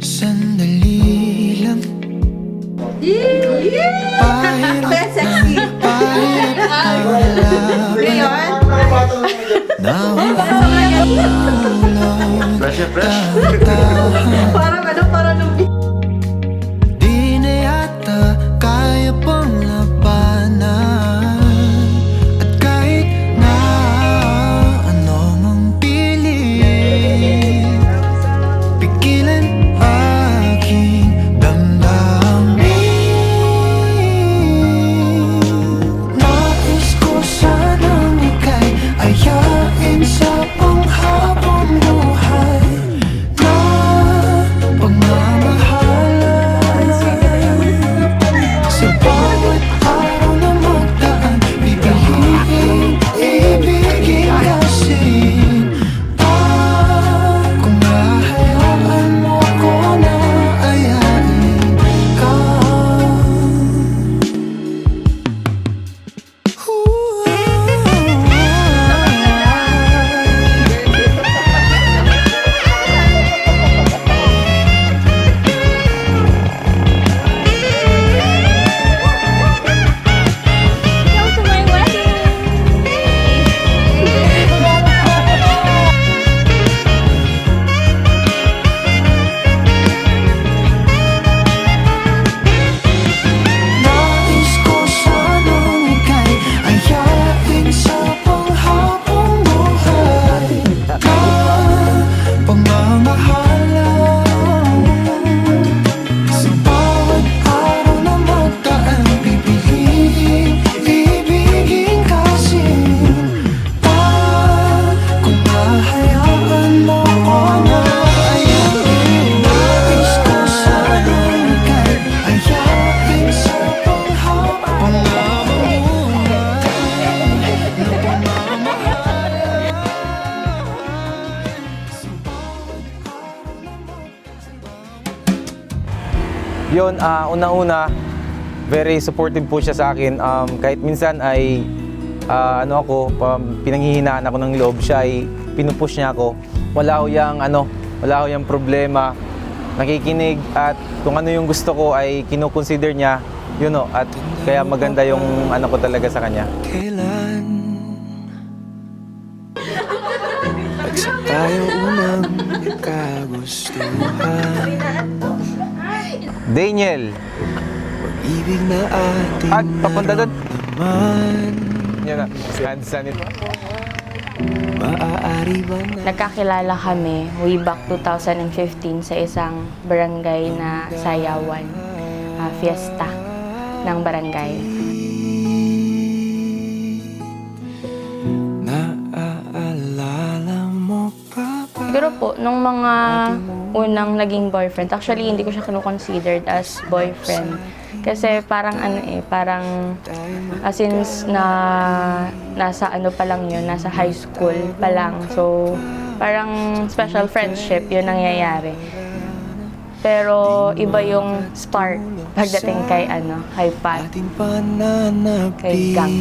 Sandali lang. Sexy. Fresh na fresh. Parang ano, parang Di na yata kaya pang labanan. At kahit na ano mang pilit, pigilan aking damdamin. Nais ko sanang ika'y ayain sa panghabang buhay na pagmamahalan. Sa bawat araw na magdaan, pipiliin, ibigin kasi kung hahayaan mo ko na ayain ka. Come to my wedding! Nais ko sanang ika'y ayain sa panghabang buhay na pagmamahalan. Sa bawat araw na magdaan, pipiliin, ibigin kasi kung hahayaan mo ko na ayain. Nais ko sanang ika'y ayain sa panghabang buhay na pagmamahalan. Yun, unang-una, very supportive po siya sa akin. Kahit minsan ay pinanghihinaan ako ng loob, siya ay pinupush niya ako. Wala ko yung problema. Nakikinig at kung ano yung gusto ko ay kino-consider niya, at kaya maganda yung ko talaga sa kanya. Kailan pagsa tayo unang kagustuhan, Daniel! pag-ibig na ating At papunta doon. naramdaman, Yan na, sanit. maaari ba na Nagkakilala kami way back 2015 sa isang barangay na sayawan, fiesta ng barangay. naaalala mo pa ba? Siguro po, nung mga unang naging boyfriend, actually hindi ko siya considered as boyfriend. Kasi parang since nasa pa lang yun, nasa high school pa lang. So, parang special friendship yun nangyayari. Pero iba yung spark pagdating kay Pat, Ating pananabik, kay Gang.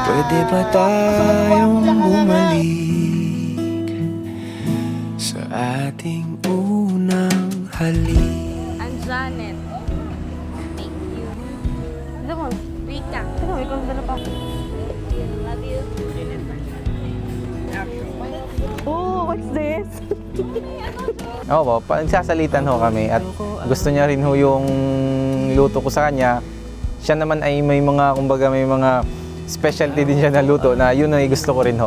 pwede ba tayong bumalik sa ating unang halik? Janet. Thank you. Ito mo, Rika. Ito mo, ikaw dala pa. Love you. Oh, what's this? Oo, nagsasalitan kami at gusto niya rin yung luto ko sa kanya. Siya naman ay may mga specialty din siya na luto na yun ay gusto ko rin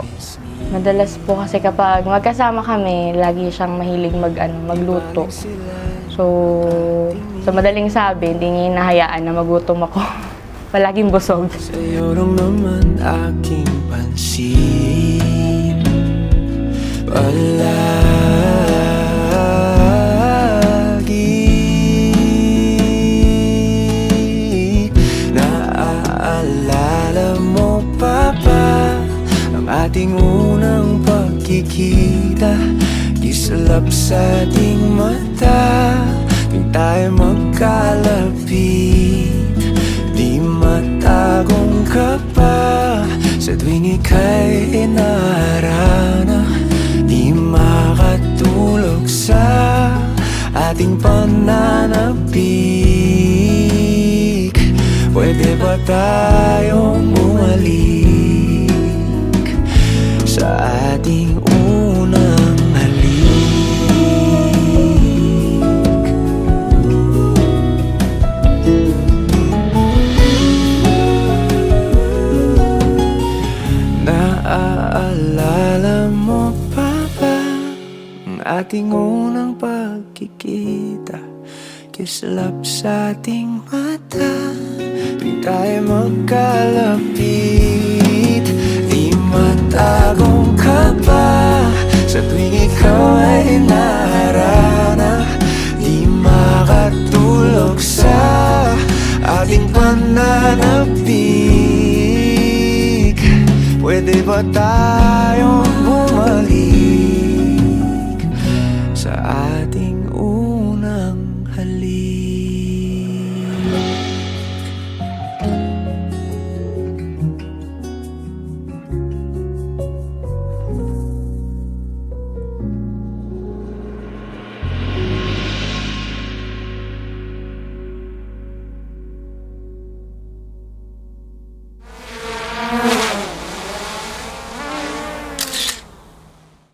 Madalas po kasi kapag magkasama kami, lagi siyang mahilig magluto. So, sa madaling sabi, hindi niya hinahayaan na magutom ako. Palaging busog. Sa'yo lang naman aking pansin, palagi. Naaalala mo pa ba ang ating unang pagkikita? Kislap sa ating mata tuwing tayo magkalapit. Di matagong ka pa sa tuwing ika'y inaarana. Di makatulog sa ating pananapik. Pwede ba tayong bumalik sa ating unang halik? Naaalala mo pa ba ang ating unang pagkikita? Kislap sa ating mata tuwing tayo magkalapit. Di matagong ka pa sa tuwing ikaw ay naharana. Di makatulog sa ating pananapik. Pwede ba tayong bumalik